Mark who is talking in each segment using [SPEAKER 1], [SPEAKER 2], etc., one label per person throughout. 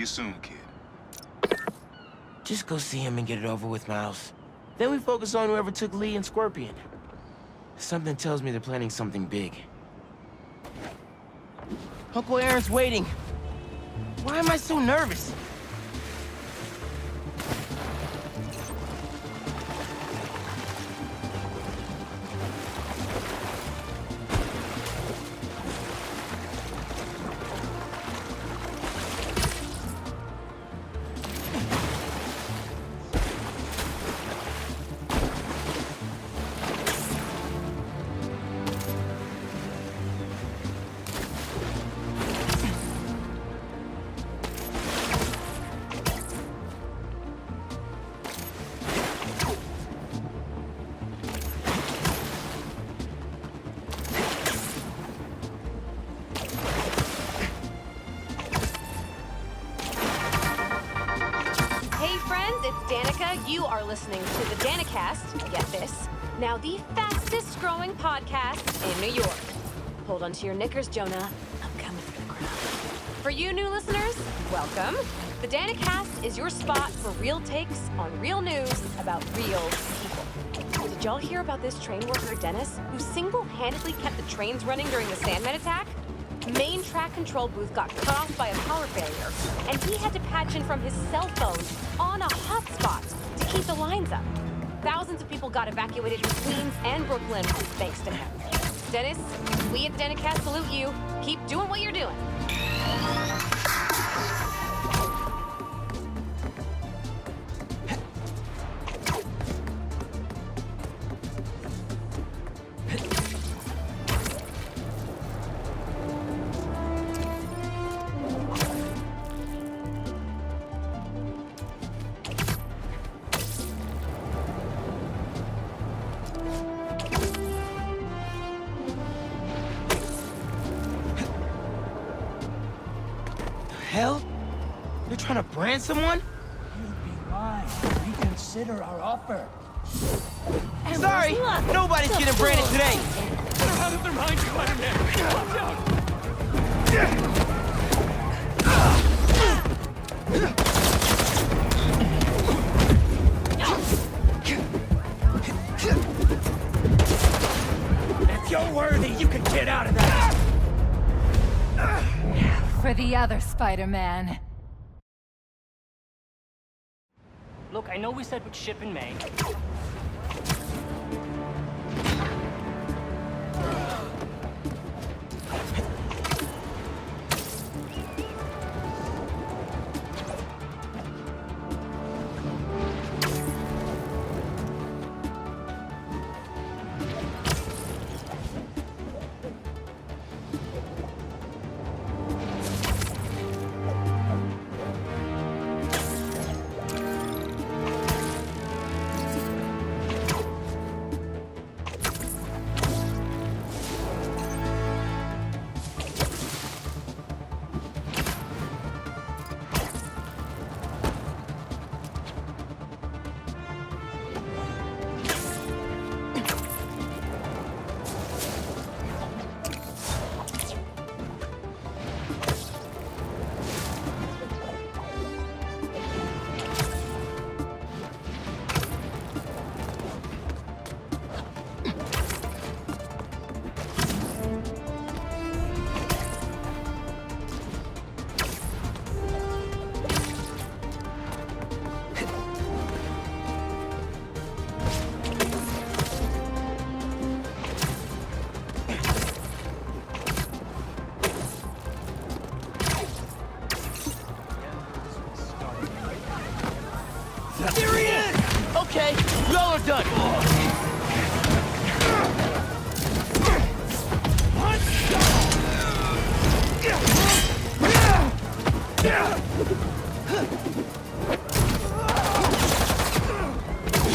[SPEAKER 1] you soon, kid.
[SPEAKER 2] Just go see him and get it over with, Miles. Then we focus on whoever took Lee and Scorpion. Something tells me they're planning something big. Uncle Aaron's waiting. Why am I so nervous?
[SPEAKER 3] You are listening to the Danicast, get this, now the fastest growing podcast in New York. Hold on to your knickers, Jonah. I'm coming for the crowd. For you new listeners, welcome. The Danicast is your spot for real takes on real news about real people. Did y'all hear about this train worker, Dennis, who single-handedly kept the trains running during the Sandman attack? Main track control booth got cut off by a power failure, and he had to patch in from his cell phone on a hotspot to keep the lines up. Thousands of people got evacuated in Queens and Brooklyn thanks to him. Dennis, we at the Danicast salute you. Keep doing what you're doing.
[SPEAKER 2] Hell? They're trying to brand someone?
[SPEAKER 4] You'd be lying. Reconsider our offer.
[SPEAKER 2] Sorry, nobody's getting branded today.
[SPEAKER 4] Out of their minds, Spiderman! Watch out! If you're worthy, you can get out of that!
[SPEAKER 5] For the other Spider-Man.
[SPEAKER 4] Look, I know we said we'd ship in May.
[SPEAKER 2] There he is! Okay, y'all are done.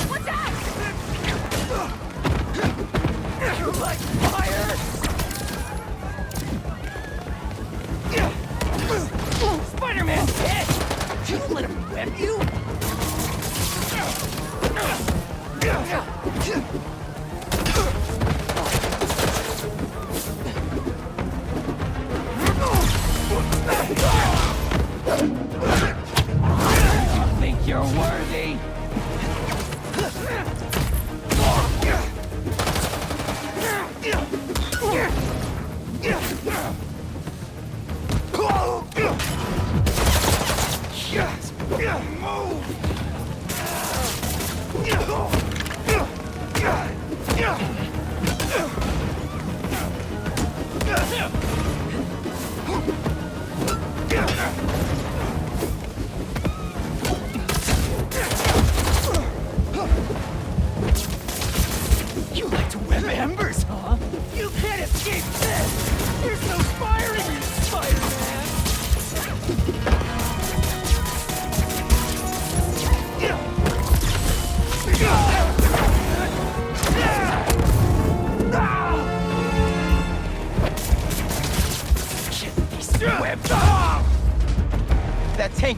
[SPEAKER 3] What's that?
[SPEAKER 4] You like fire? Spider-Man's dead! Did you let him whip you?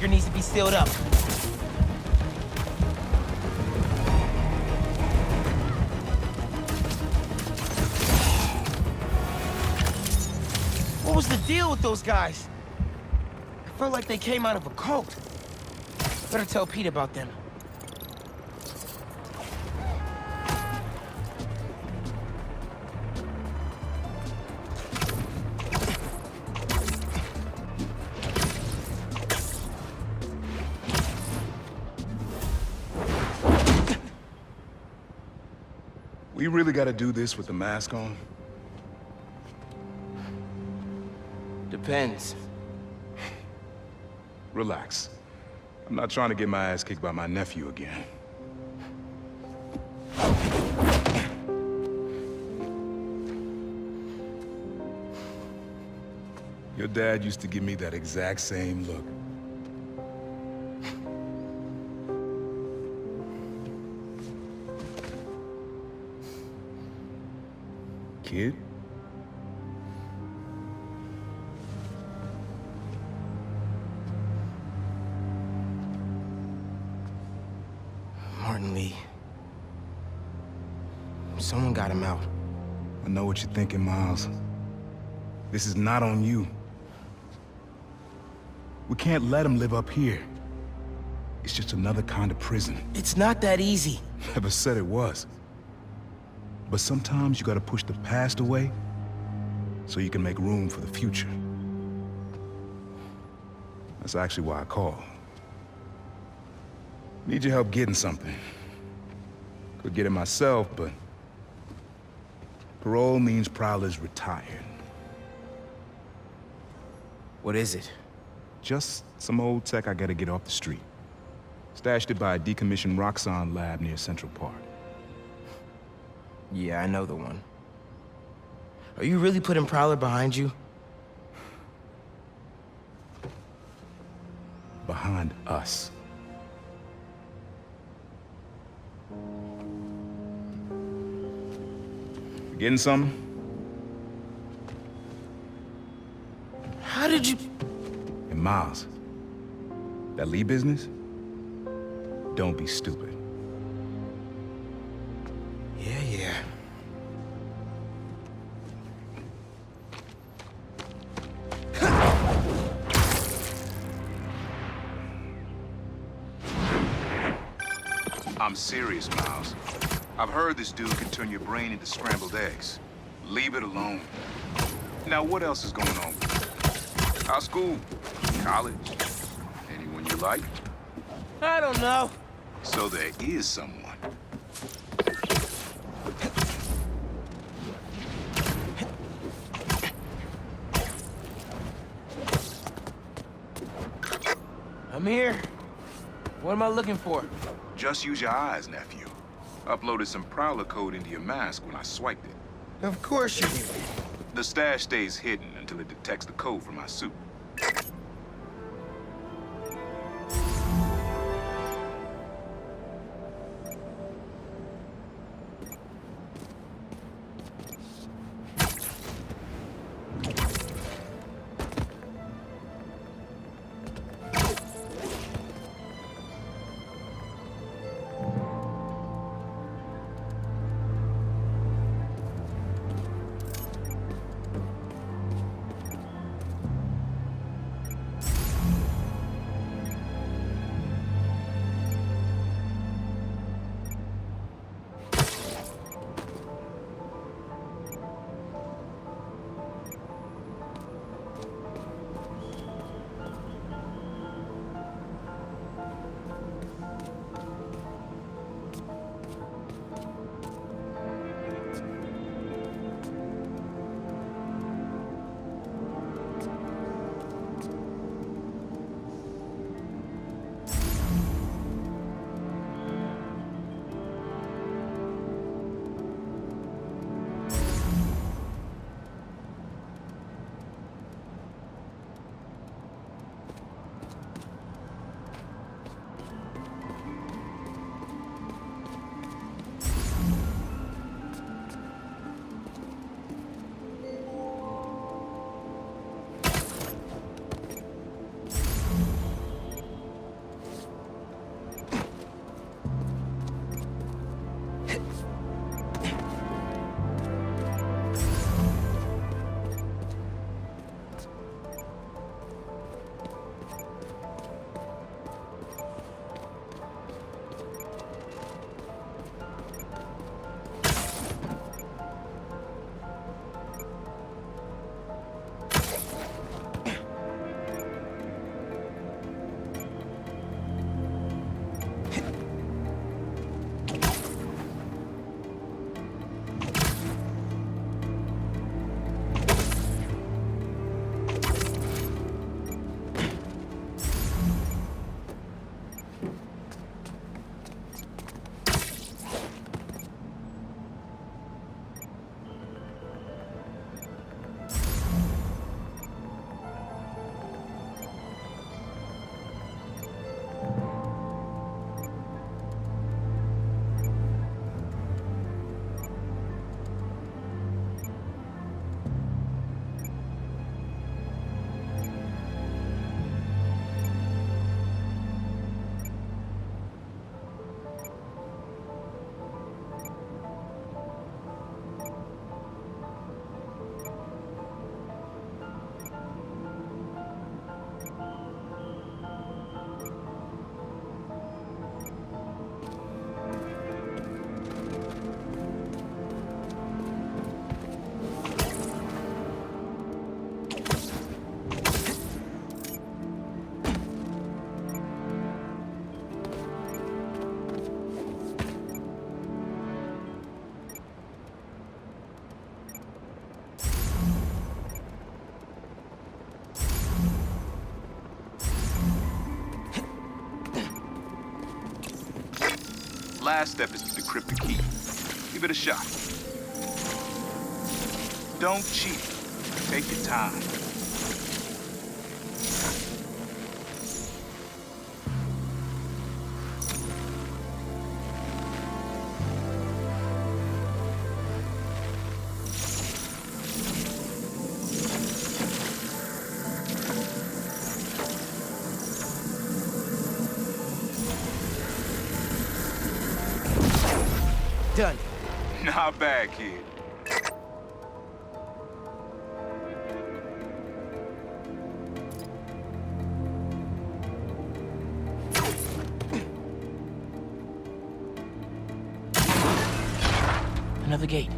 [SPEAKER 2] bunker needs to be sealed up. What was the deal with those guys? I felt like they came out of a cult. Better tell Pete about them.
[SPEAKER 1] We really gotta do this with the mask on?
[SPEAKER 2] Depends.
[SPEAKER 1] Relax. I'm not trying to get my ass kicked by my nephew again. Your dad used to give me that exact same look. Kid?
[SPEAKER 2] Martin Lee. Someone got him out.
[SPEAKER 1] I know what you're thinking, Miles. This is not on you. We can't let him live up here. It's just another kind of prison.
[SPEAKER 2] It's not that easy.
[SPEAKER 1] Never said it was. But sometimes you gotta push the past away so you can make room for the future. That's actually why I called. Need your help getting something. Could get it myself, but parole means Prowler's retired.
[SPEAKER 2] What is it?
[SPEAKER 1] Just some old tech I gotta get off the street. Stashed it by a decommissioned Roxxon lab near Central Park.
[SPEAKER 2] Yeah, I know the one. Are you really putting Prowler behind you?
[SPEAKER 1] Behind us. Getting something?
[SPEAKER 2] How did you...
[SPEAKER 1] And Miles, that Lee business? Don't be stupid.
[SPEAKER 2] Yeah.
[SPEAKER 6] I'm serious, Miles. I've heard this dude can turn your brain into scrambled eggs. Leave it alone. Now, what else is going on? How's school? College? Anyone you like?
[SPEAKER 2] I don't know.
[SPEAKER 6] So there is someone.
[SPEAKER 2] I'm here. What am I looking for?
[SPEAKER 6] Just use your eyes, nephew. Uploaded some Prowler code into your mask when I swiped it.
[SPEAKER 2] Of course you did.
[SPEAKER 6] The stash stays hidden until it detects the code from my suit. Last step is to decrypt the key. Give it a shot. Don't cheat. Take your time.
[SPEAKER 2] Done.
[SPEAKER 6] Not bad, kid.
[SPEAKER 2] Another gate.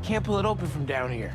[SPEAKER 2] Can't pull it open from down here.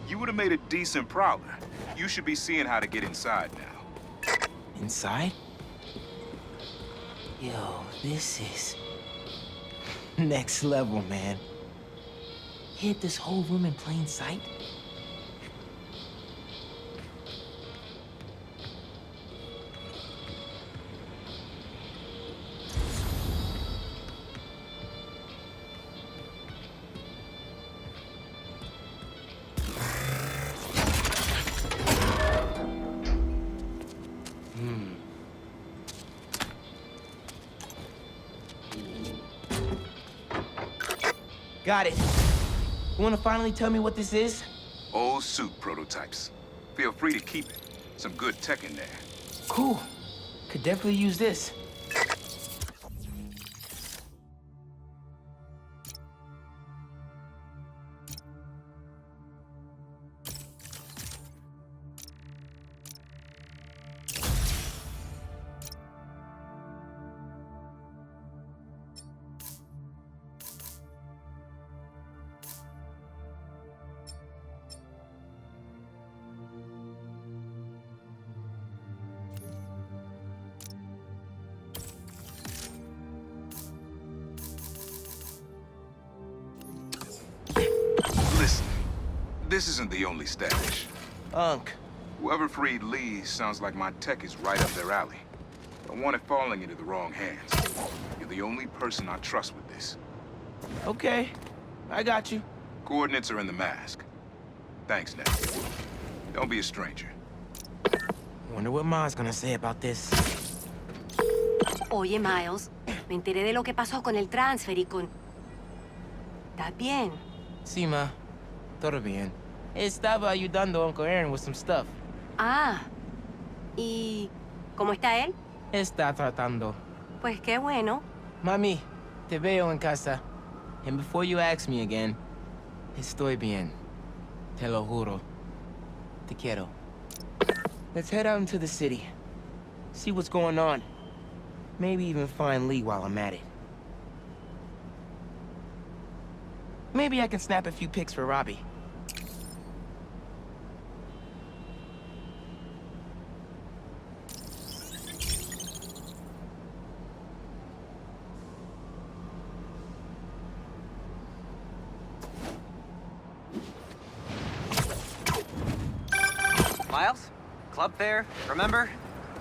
[SPEAKER 6] You would have made a decent prowler. You should be seeing how to get inside now.
[SPEAKER 2] Inside? Yo, this is next level, man. Hid this whole room in plain sight? Got it. You wanna finally tell me what this is?
[SPEAKER 6] Old suit prototypes. Feel free to keep it. Some good tech in there.
[SPEAKER 2] Cool. Could definitely use this.
[SPEAKER 6] Listen, this isn't the only stash.
[SPEAKER 2] Unc.
[SPEAKER 6] Whoever freed Lee sounds like my tech is right up their alley. Don't want it falling into the wrong hands. You're the only person I trust with this.
[SPEAKER 2] Okay. I got you.
[SPEAKER 6] Coordinates are in the mask. Thanks, Ned. Don't be a stranger.
[SPEAKER 2] Wonder what Ma's gonna say about this.
[SPEAKER 7] Oye, Miles, me enteré de lo que pasó con el transfer y con... ¿Estás bien?
[SPEAKER 2] Sí, Ma. Todo bien. Estaba ayudando a Uncle Aaron with some stuff.
[SPEAKER 7] Ah, ¿y cómo está él?
[SPEAKER 2] Está tratando.
[SPEAKER 7] Pues qué bueno.
[SPEAKER 2] Mami, te veo en casa. And before you ask me again, estoy bien. Te lo juro. Te quiero. Let's head out into the city. See what's going on. Maybe even find Lee while I'm at it. Maybe I can snap a few pics for Robbie.
[SPEAKER 8] Miles? Club fair, remember?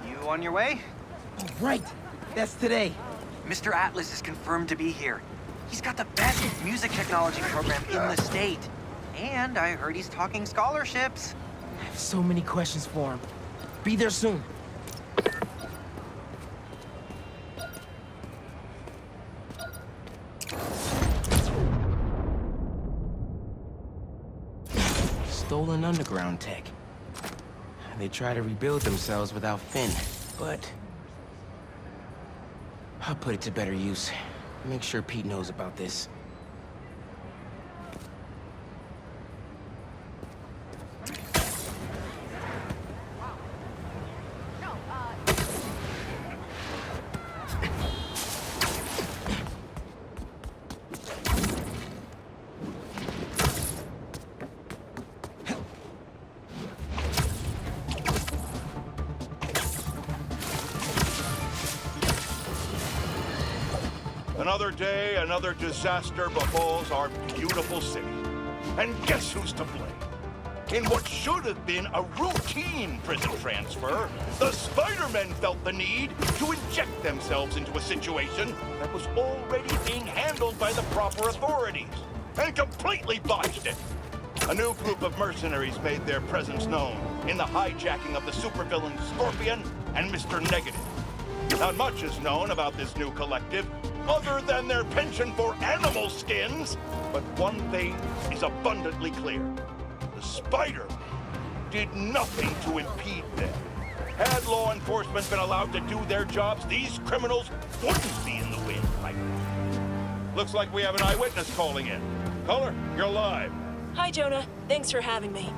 [SPEAKER 8] You on your way?
[SPEAKER 2] Oh, right! That's today.
[SPEAKER 8] Mr. Atlas is confirmed to be here. He's got the best music technology program in the state. And I heard he's talking scholarships.
[SPEAKER 2] I have so many questions for him. Be there soon. stolen underground tech. They try to rebuild themselves without Finn, but I'll put it to better use. Make sure Pete knows about this.
[SPEAKER 9] Another day, another disaster befalls our beautiful city. And guess who's to blame? In what should have been a routine prison transfer, the Spidermen felt the need to inject themselves into a situation that was already being handled by the proper authorities, and completely botched it. A new group of mercenaries made their presence known in the hijacking of the supervillain Scorpion and Mr. Negative. Not much is known about this new collective, other than their penchant for animal skins, but one thing is abundantly clear. The Spider did nothing to impede them. Had law enforcement been allowed to do their jobs, these criminals wouldn't be in the wind right now. Looks like we have an eyewitness calling in. Caller, you're live.
[SPEAKER 10] Hi, Jonah. Thanks for having me.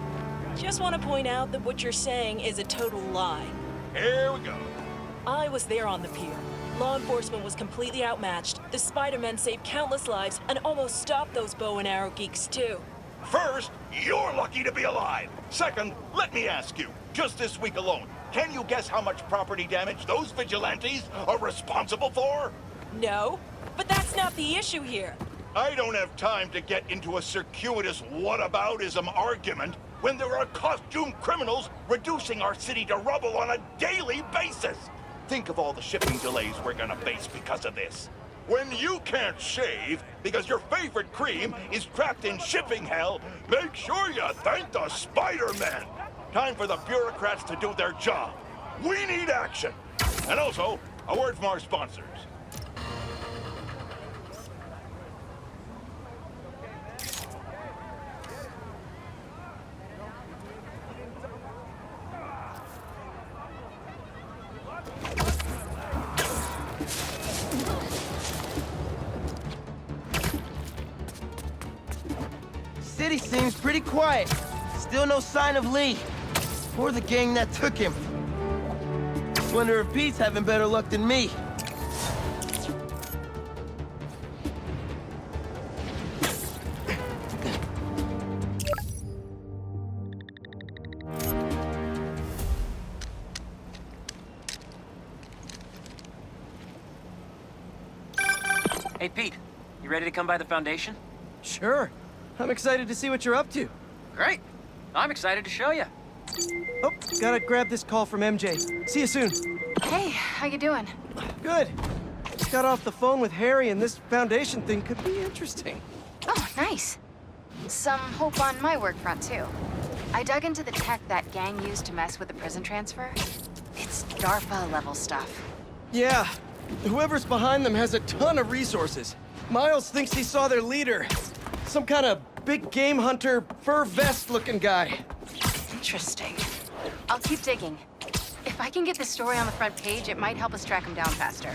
[SPEAKER 10] Just want to point out that what you're saying is a total lie.
[SPEAKER 9] Here we go.
[SPEAKER 10] I was there on the pier. Law enforcement was completely outmatched. The Spider-Men saved countless lives and almost stopped those bow and arrow geeks, too.
[SPEAKER 9] First, you're lucky to be alive. Second, let me ask you, just this week alone, can you guess how much property damage those vigilantes are responsible for?
[SPEAKER 10] No, but that's not the issue here.
[SPEAKER 9] I don't have time to get into a circuitous whataboutism argument when there are costumed criminals reducing our city to rubble on a daily basis. Think of all the shipping delays we're gonna face because of this. When you can't shave because your favorite cream is trapped in shipping hell, make sure you thank the Spider-Man. Time for the bureaucrats to do their job. We need action. And also, a word from our sponsors.
[SPEAKER 2] City seems pretty quiet. Still no sign of Lee. Or the gang that took him. Wonder if Pete's having better luck than me.
[SPEAKER 8] Hey, Pete, you ready to come by the Foundation?
[SPEAKER 4] Sure. I'm excited to see what you're up to.
[SPEAKER 8] Great. I'm excited to show you.
[SPEAKER 4] Oh, gotta grab this call from MJ. See you soon.
[SPEAKER 5] Hey, how you doing?
[SPEAKER 4] Good. Just got off the phone with Harry, and this Foundation thing could be interesting.
[SPEAKER 5] Oh, nice. Some hope on my work front, too. I dug into the tech that gang used to mess with the prison transfer. It's DARPA-level stuff.
[SPEAKER 4] Yeah. Whoever's behind them has a ton of resources. Miles thinks he saw their leader. Some kind of big game hunter, fur vest-looking guy.
[SPEAKER 5] Interesting. I'll keep digging. If I can get the story on the front page, it might help us track him down faster.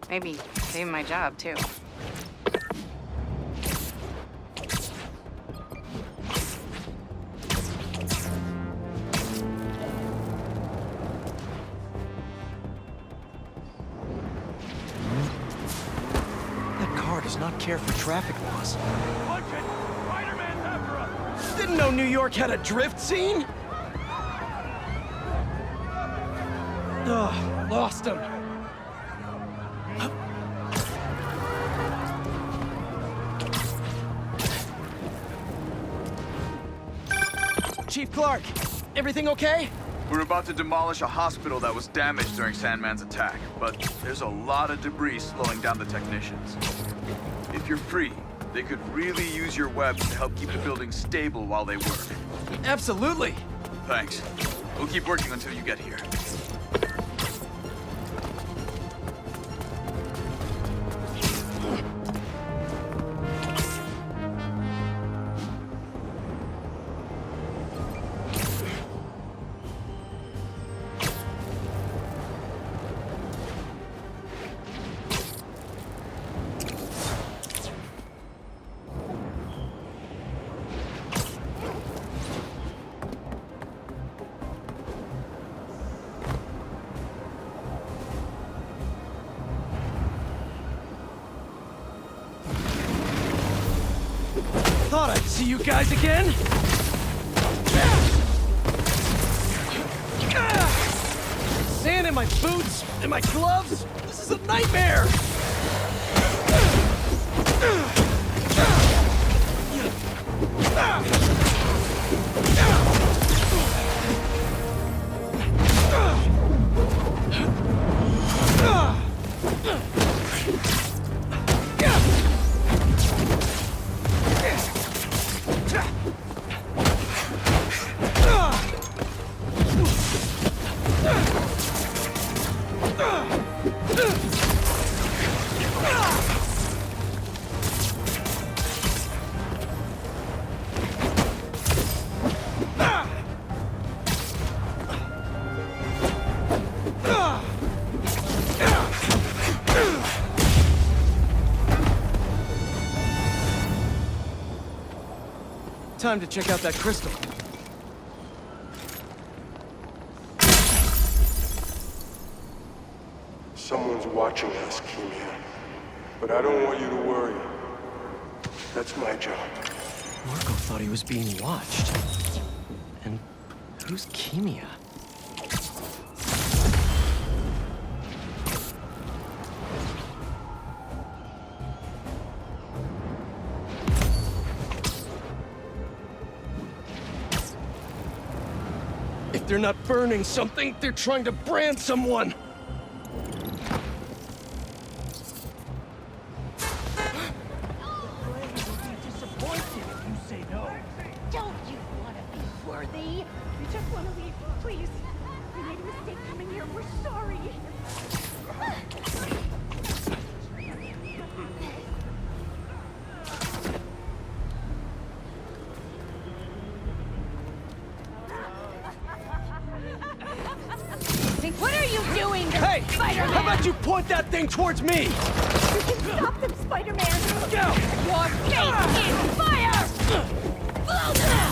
[SPEAKER 5] Maybe save my job, too.
[SPEAKER 4] That car does not care for traffic laws.
[SPEAKER 9] Watch it! Spider-Man's after us!
[SPEAKER 4] Didn't know New York had a drift scene? Ugh, lost him. Chief Clark, everything okay?
[SPEAKER 11] We're about to demolish a hospital that was damaged during Sandman's attack, but there's a lot of debris slowing down the technicians. If you're free, they could really use your webs to help keep the building stable while they work.
[SPEAKER 4] Absolutely.
[SPEAKER 11] Thanks. We'll keep working until you get here.
[SPEAKER 4] thought I'd see you guys again. Sand in my boots, in my gloves. This is a nightmare. Time to check out that crystal.
[SPEAKER 12] Someone's watching us, Kimia. But I don't want you to worry. That's my job.
[SPEAKER 4] Marco thought he was being watched. And who's Kimia? If they're not burning something, they're trying to brand someone.
[SPEAKER 13] Don't you want to be worthy? We just want to leave, please. We made a mistake coming here. We're sorry.
[SPEAKER 3] What are you doing,
[SPEAKER 4] Hey!
[SPEAKER 3] Spider-Man?
[SPEAKER 4] How about you point that thing towards me?
[SPEAKER 13] You can stop them, Spider-Man.
[SPEAKER 4] Go!
[SPEAKER 3] Your face is fire! Blow now!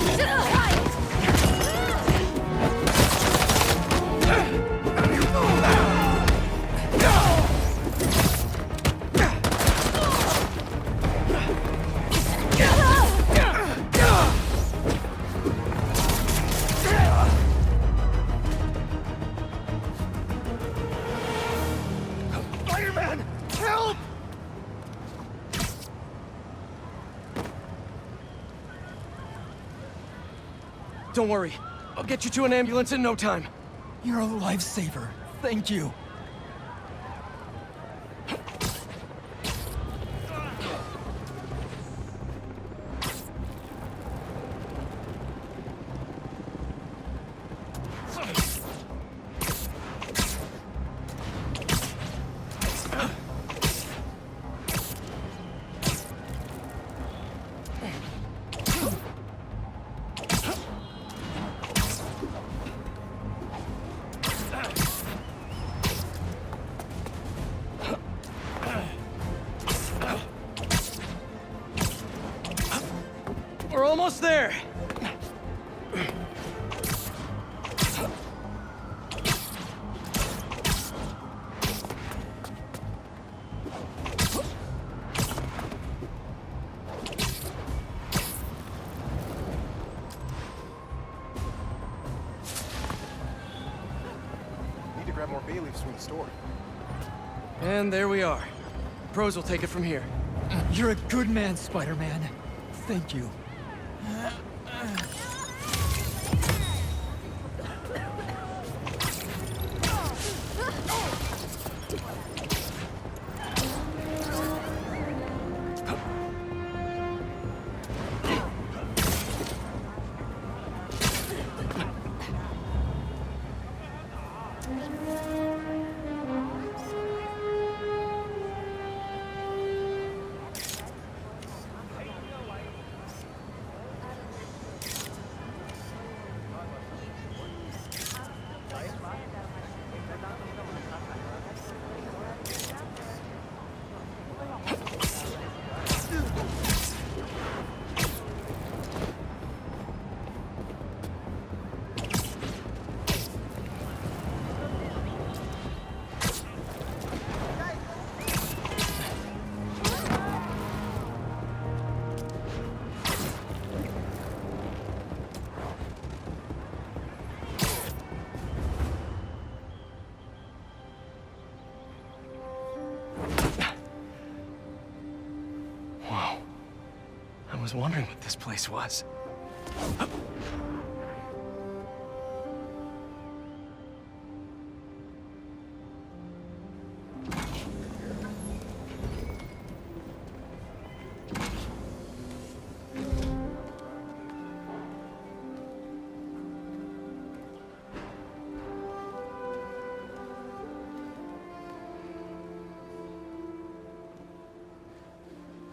[SPEAKER 3] To the right!
[SPEAKER 4] Spider-Man! Help! Don't worry. I'll get you to an ambulance in no time.
[SPEAKER 14] You're a lifesaver. Thank you.
[SPEAKER 4] We're almost there.
[SPEAKER 12] Need to grab more bay leaves from the store.
[SPEAKER 4] And there we are. Pros will take it from here.
[SPEAKER 14] You're a good man, Spider-Man. Thank you.
[SPEAKER 4] was wondering what this place was.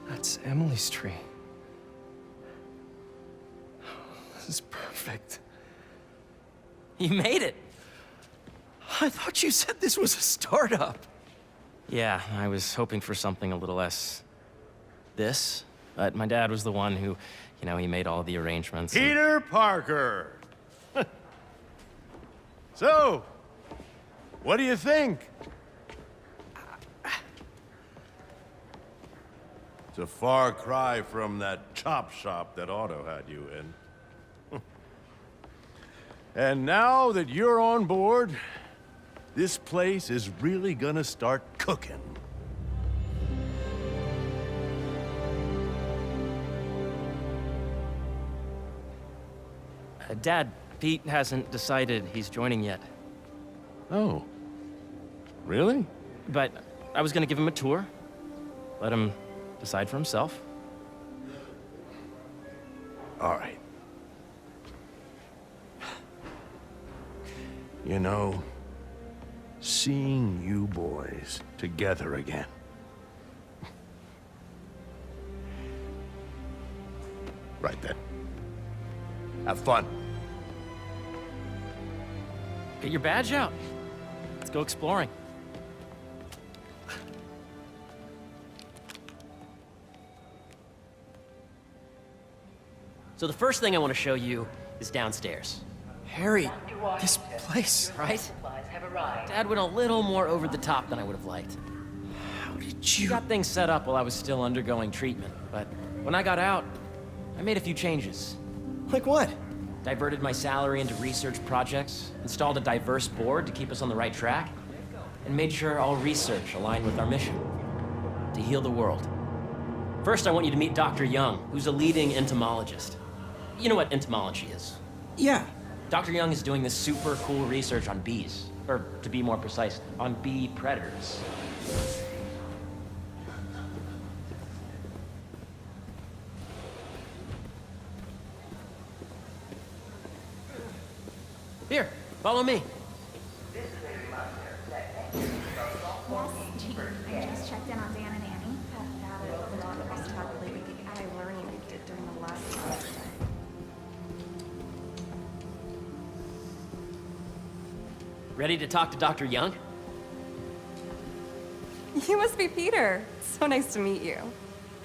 [SPEAKER 4] That's Emily's tree. This is perfect.
[SPEAKER 2] You made it!
[SPEAKER 4] I thought you said this was a startup.
[SPEAKER 2] Yeah, I was hoping for something a little less... this. But my dad was the one who, you know, he made all the arrangements. and-
[SPEAKER 9] Peter Parker. So, what do you think? It's a far cry from that chop shop that Otto had you in. And now that you're on board, this place is really gonna start cooking.
[SPEAKER 2] Dad, Pete hasn't decided he's joining yet.
[SPEAKER 9] Oh. Really?
[SPEAKER 2] But I was gonna give him a tour. Let him decide for himself.
[SPEAKER 9] All right. You know, seeing you boys together again. Right then. Have fun.
[SPEAKER 2] Get your badge out. Let's go exploring.
[SPEAKER 15] So the first thing I want to show you is downstairs.
[SPEAKER 4] Harry, this place...
[SPEAKER 15] Right? Dad went a little more over the top than I would have liked.
[SPEAKER 4] How did
[SPEAKER 2] He
[SPEAKER 4] you...
[SPEAKER 2] got things set up while I was still undergoing treatment, but when I got out, I made a few changes.
[SPEAKER 4] Like what?
[SPEAKER 2] Diverted my salary into research projects, installed a diverse board to keep us on the right track, and made sure all research aligned with our mission, to heal the world. First, I want you to meet Dr. Young, who's a leading entomologist. You know what entomology is?
[SPEAKER 4] Yeah.
[SPEAKER 2] Dr. Young is doing this super cool research on bees, or to be more precise, on bee predators. Here, follow me.
[SPEAKER 13] Yes, Jean. I just checked in on Dan and Annie. About it. A lot of us talked lately. I learning we did during the last semester.
[SPEAKER 15] Ready to talk to Dr. Young?
[SPEAKER 16] You must be Peter. So nice to meet you.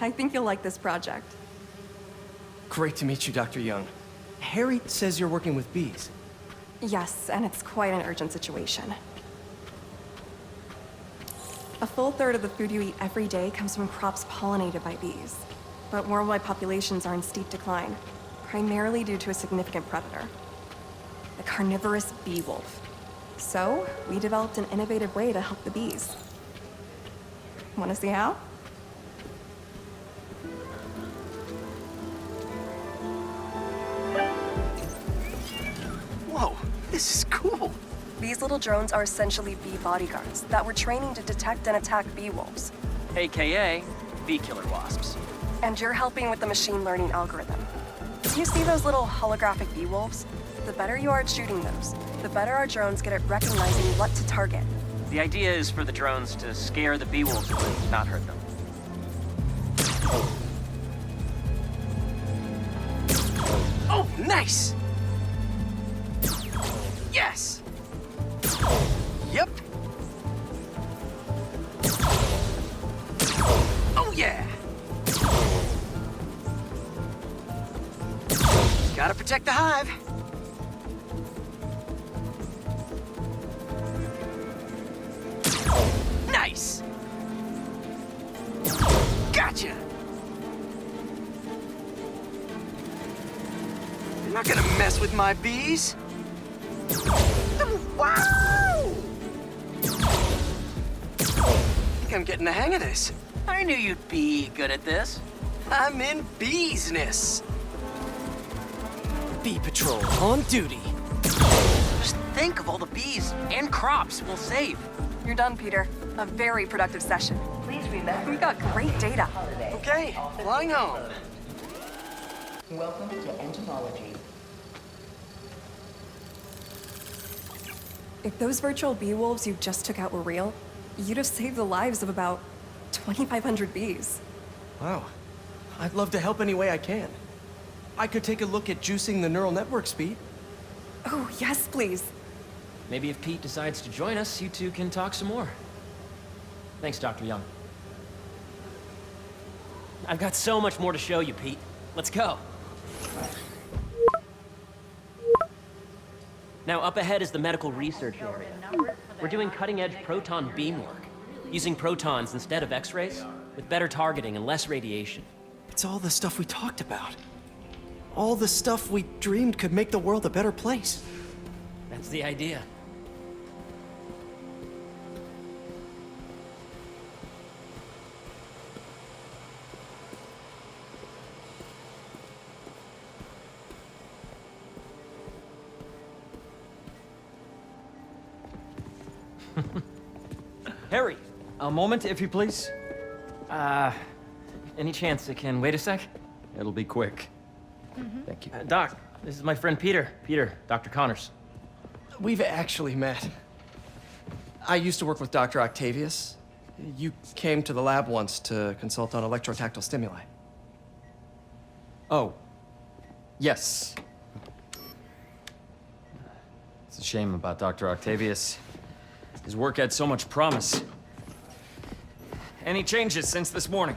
[SPEAKER 16] I think you'll like this project.
[SPEAKER 4] Great to meet you, Dr. Young. Harry says you're working with bees.
[SPEAKER 16] Yes, and it's quite an urgent situation. A full third of the food you eat every day comes from crops pollinated by bees. But worldwide populations are in steep decline, primarily due to a significant predator, the carnivorous bee wolf. So, we developed an innovative way to help the bees. Want to see how?
[SPEAKER 4] Whoa, this is cool.
[SPEAKER 16] These little drones are essentially bee bodyguards that we're training to detect and attack bee wolves.
[SPEAKER 15] AKA bee killer wasps.
[SPEAKER 16] And you're helping with the machine learning algorithm. You see those little holographic bee wolves? The better you are at shooting those, the better our drones get at recognizing what to target.
[SPEAKER 15] The idea is for the drones to scare the bee wolves away, not hurt them.
[SPEAKER 4] Oh, nice! Yes! Yep! Oh, yeah! Gotta protect the hive. Nice! Gotcha! You're not gonna mess with my bees. Wow! I think I'm getting the hang of this.
[SPEAKER 15] I knew you'd be good at this.
[SPEAKER 4] I'm in business. Bee Patrol on duty.
[SPEAKER 8] Just think of all the bees and crops we'll save.
[SPEAKER 16] You're done, Peter. A very productive session. Please remember, we got great data.
[SPEAKER 4] Okay, flying home.
[SPEAKER 17] Welcome to entomology.
[SPEAKER 16] If those virtual bee wolves you just took out were real, you'd have saved the lives of about 2,500 bees.
[SPEAKER 4] Wow. I'd love to help any way I can. I could take a look at juicing the neural network speed.
[SPEAKER 16] Oh, yes, please.
[SPEAKER 15] Maybe if Pete decides to join us, you two can talk some more. Thanks, Dr. Young. I've got so much more to show you, Pete. Let's go. Now, up ahead is the medical research area. We're doing cutting-edge proton beam work, using protons instead of X-rays, with better targeting and less radiation.
[SPEAKER 4] It's all the stuff we talked about. All the stuff we dreamed could make the world a better place.
[SPEAKER 15] That's the idea. Harry,
[SPEAKER 18] a moment, if you please.
[SPEAKER 15] Any chance it can wait a sec?
[SPEAKER 18] It'll be quick. Thank you.
[SPEAKER 15] Doc, this is my friend Peter. Peter, Dr. Connors.
[SPEAKER 4] We've actually met. I used to work with Dr. Octavius. You came to the lab once to consult on electrotactile stimuli.
[SPEAKER 18] Oh. Yes. It's a shame about Dr. Octavius. His work had so much promise. Any changes since this morning?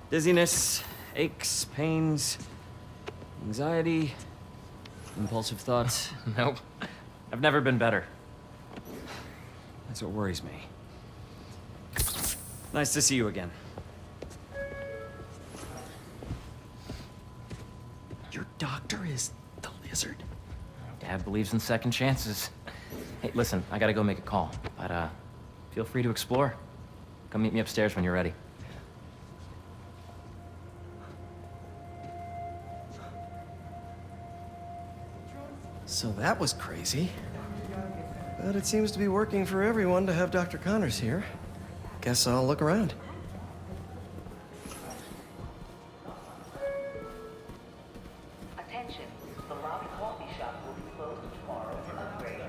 [SPEAKER 18] Dizziness, aches, pains, anxiety, impulsive thoughts?
[SPEAKER 15] Nope. I've never been better.
[SPEAKER 18] That's what worries me. Nice to see you again.
[SPEAKER 4] Your doctor is the lizard?
[SPEAKER 15] Dad believes in second chances. Hey, listen, I gotta go make a call, but feel free to explore. Come meet me upstairs when you're ready.
[SPEAKER 4] So that was crazy. But it seems to be working for everyone to have Dr. Connors here. Guess I'll look around.
[SPEAKER 17] Attention, the lobby coffee shop will be closed tomorrow for upgrade.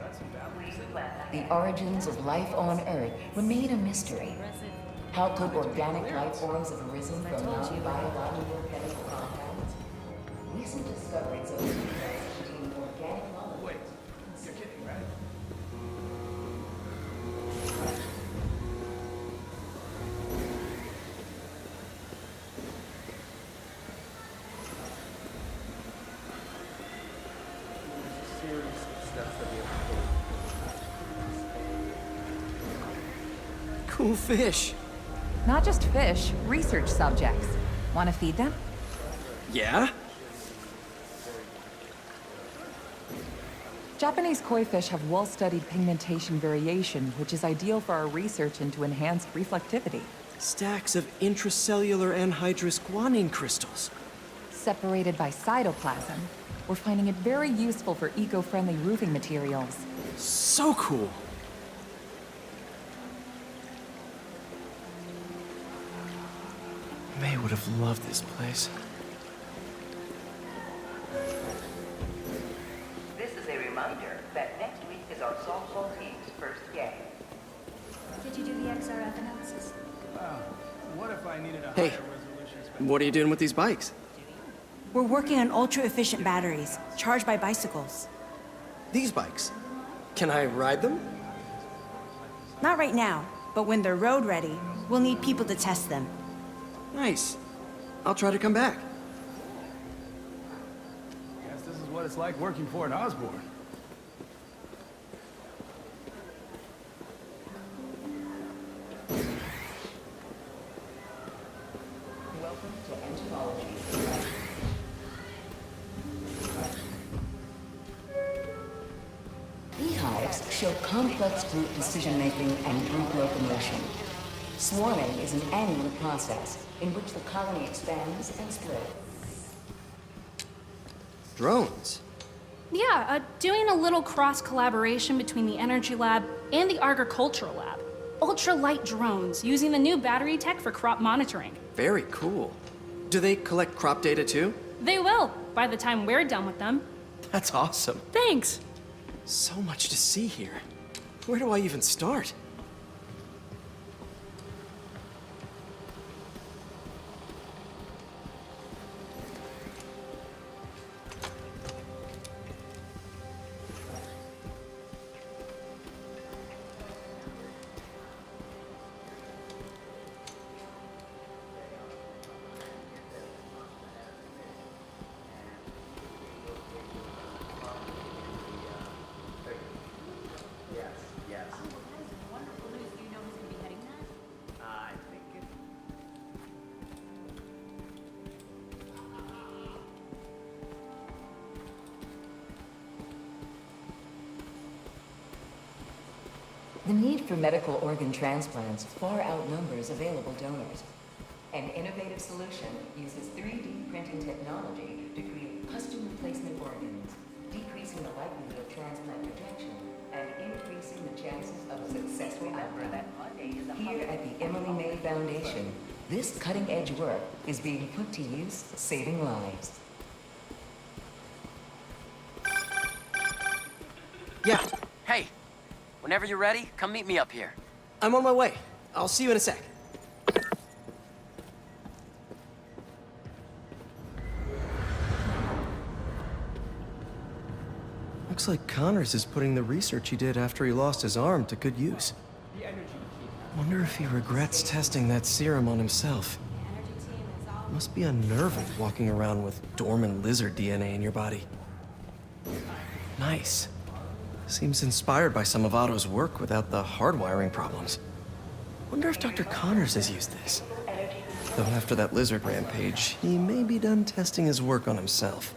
[SPEAKER 17] Please plan. The origins of life on Earth remain a mystery. How could organic life forms have arisen from non-biological chemical compounds? Recent discoveries of between organic molecules.
[SPEAKER 1] Wait, you're kidding, right?
[SPEAKER 4] Cool fish.
[SPEAKER 19] Not just fish, research subjects. Want to feed them?
[SPEAKER 4] Yeah?
[SPEAKER 19] Japanese koi fish have well-studied pigmentation variation, which is ideal for our research into enhanced reflectivity.
[SPEAKER 4] Stacks of intracellular anhydrous guanine crystals.
[SPEAKER 19] Separated by cytoplasm, we're finding it very useful for eco-friendly roofing materials.
[SPEAKER 4] So cool. May would have loved this place.
[SPEAKER 17] This is a reminder that next week is our softball team's first game.
[SPEAKER 13] Did you do the XRF analysis?
[SPEAKER 1] What if I needed a
[SPEAKER 4] Hey,
[SPEAKER 1] higher resolution?
[SPEAKER 4] what are you doing with these bikes?
[SPEAKER 20] We're working on ultra-efficient batteries, charged by bicycles.
[SPEAKER 4] These bikes. Can I ride them?
[SPEAKER 20] Not right now, but when they're road ready, we'll need people to test them.
[SPEAKER 4] Nice. I'll try to come back.
[SPEAKER 1] Guess this is what it's like working for an Osborn.
[SPEAKER 17] Welcome to entomology. Beehives show complex group decision-making and group locomotion. Swarming is an annual process in which the colony expands and spreads.
[SPEAKER 4] Drones?
[SPEAKER 21] Yeah, doing a little cross-collaboration between the Energy Lab and the Agricultural Lab. Ultra-light drones using the new battery tech for crop monitoring.
[SPEAKER 4] Very cool. Do they collect crop data too?
[SPEAKER 21] They will, by the time we're done with them.
[SPEAKER 4] That's awesome.
[SPEAKER 21] Thanks.
[SPEAKER 4] So much to see here. Where do I even start?
[SPEAKER 17] The need for medical organ transplants far outnumbers available donors. An innovative solution uses 3D printing technology to create custom replacement organs, decreasing the likelihood of transplant rejection and increasing the chances of a successful outcome. Here at the Emily May Foundation, this cutting-edge work is being put to use, saving lives.
[SPEAKER 4] Yeah.
[SPEAKER 15] Hey, whenever you're ready, come meet me up here.
[SPEAKER 4] I'm on my way. I'll see you in a sec. Looks like Connors is putting the research he did after he lost his arm to good use. Wonder if he regrets testing that serum on himself. Must be unnerving walking around with dormant lizard DNA in your body. Nice. Seems inspired by some of Otto's work without the hardwiring problems. Wonder if Dr. Connors has used this. Though after that lizard rampage, he may be done testing his work on himself.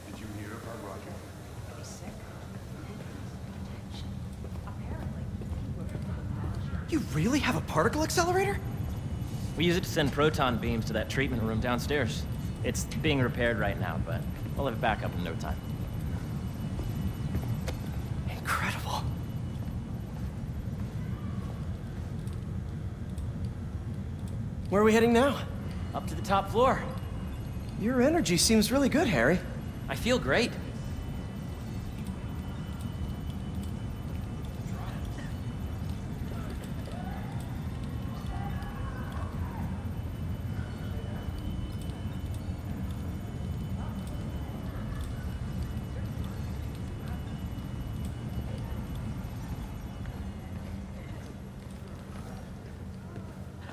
[SPEAKER 1] Did you hear about Roger?
[SPEAKER 4] You really have a particle accelerator?
[SPEAKER 15] We use it to send proton beams to that treatment room downstairs. It's being repaired right now, but we'll have it back up in no time.
[SPEAKER 4] Incredible. Where are we heading now?
[SPEAKER 15] Up to the top floor.
[SPEAKER 4] Your energy seems really good, Harry.
[SPEAKER 15] I feel great.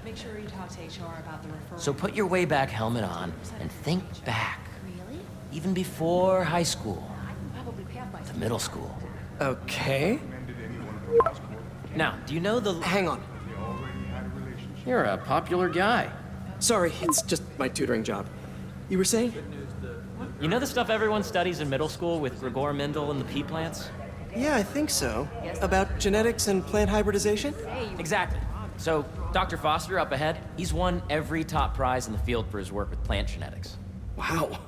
[SPEAKER 22] Make sure you talk to HR about the referral.
[SPEAKER 15] So put your way back helmet on and think back. Even before high school. To middle school.
[SPEAKER 4] Okay.
[SPEAKER 15] Now, do you know the...
[SPEAKER 4] Hang on.
[SPEAKER 15] You're a popular guy.
[SPEAKER 4] Sorry, it's just my tutoring job. You were saying?
[SPEAKER 15] You know the stuff everyone studies in middle school with Gregor Mendel and the pea plants?
[SPEAKER 4] Yeah, I think so. About genetics and plant hybridization?
[SPEAKER 15] Exactly. So, Dr. Foster up ahead, he's won every top prize in the field for his work with plant genetics.
[SPEAKER 4] Wow.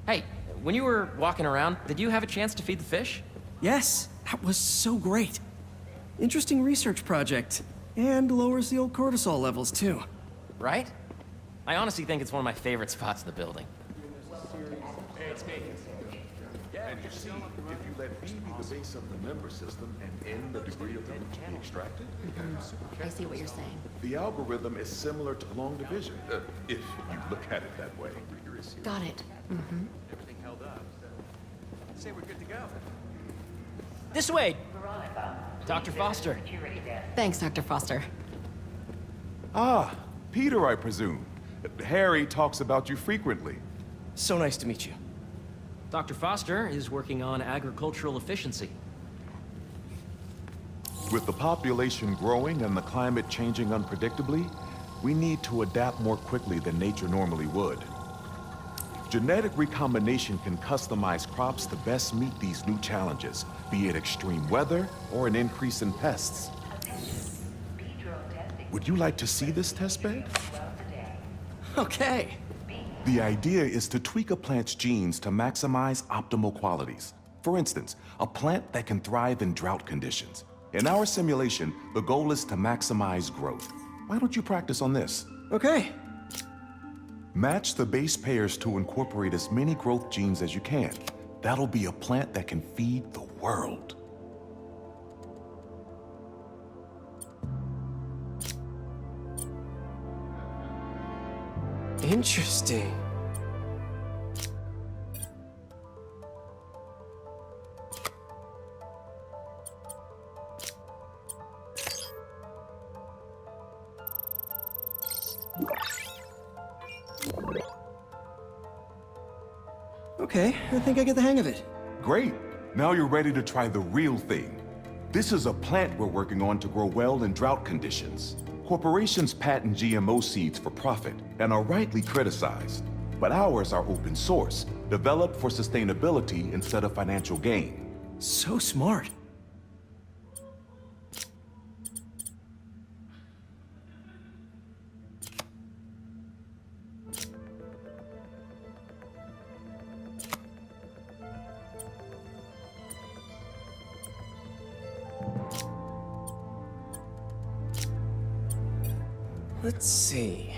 [SPEAKER 15] Hey, when you were walking around, did you have a chance to feed the fish?
[SPEAKER 4] Yes, that was so great. Interesting research project. And lowers the old cortisol levels, too.
[SPEAKER 15] Right? I honestly think it's one of my favorite spots in the building.
[SPEAKER 23] And you see, if you let B be the base of the member system and N the degree of them to be extracted,
[SPEAKER 3] I see what you're saying.
[SPEAKER 23] the algorithm is similar to long division, if you look at it that way.
[SPEAKER 3] Got it. Mm-hmm.
[SPEAKER 23] Everything held up. Say we're good to go.
[SPEAKER 15] This way! Dr. Foster.
[SPEAKER 3] Thanks, Dr. Foster.
[SPEAKER 23] Ah, Peter, I presume. Harry talks about you frequently.
[SPEAKER 4] So nice to meet you.
[SPEAKER 15] Dr. Foster is working on agricultural efficiency.
[SPEAKER 23] With the population growing and the climate changing unpredictably, we need to adapt more quickly than nature normally would. Genetic recombination can customize crops to best meet these new challenges, be it extreme weather or an increase in pests. Would you like to see this testbed?
[SPEAKER 4] Okay.
[SPEAKER 23] The idea is to tweak a plant's genes to maximize optimal qualities. For instance, a plant that can thrive in drought conditions. In our simulation, the goal is to maximize growth. Why don't you practice on this?
[SPEAKER 4] Okay.
[SPEAKER 23] Match the base pairs to incorporate as many growth genes as you can. That'll be a plant that can feed the world.
[SPEAKER 4] Interesting. Okay, I think I get the hang of it.
[SPEAKER 23] Great. Now you're ready to try the real thing. This is a plant we're working on to grow well in drought conditions. Corporations patent GMO seeds for profit and are rightly criticized. But ours are open source, developed for sustainability instead of financial gain.
[SPEAKER 4] So smart. Let's see.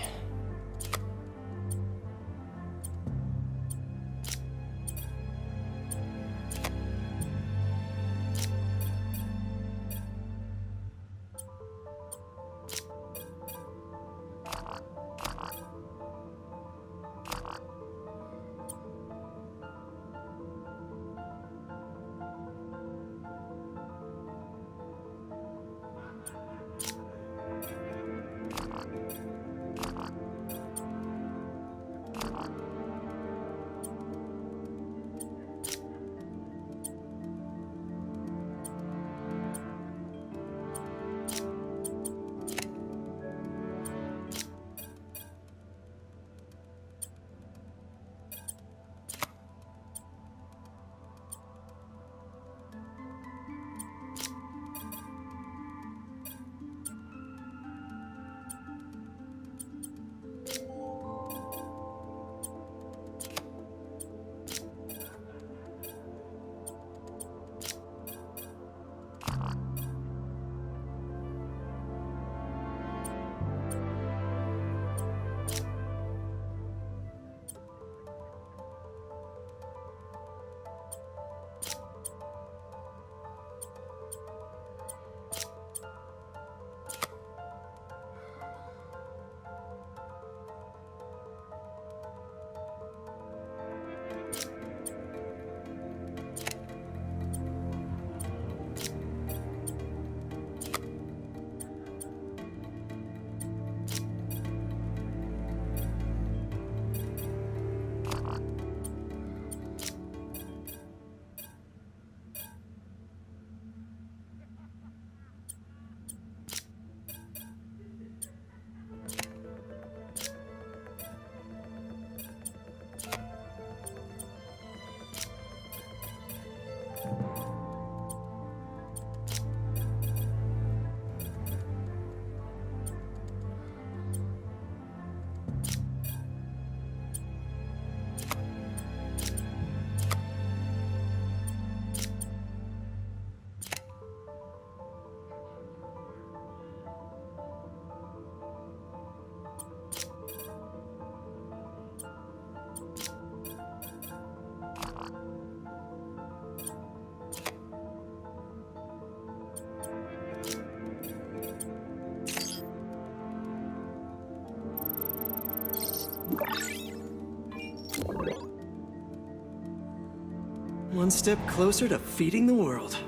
[SPEAKER 4] One step closer to feeding the world.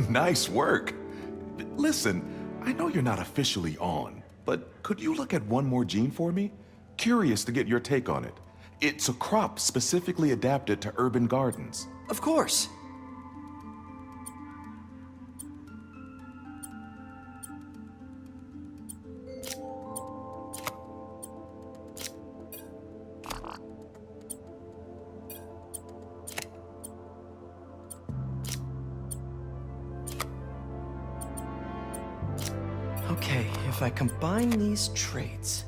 [SPEAKER 23] Nice work. Listen, I know you're not officially on, but could you look at one more gene for me? Curious to get your take on it. It's a crop specifically adapted to urban gardens.
[SPEAKER 4] Of course. Okay, if I combine these traits,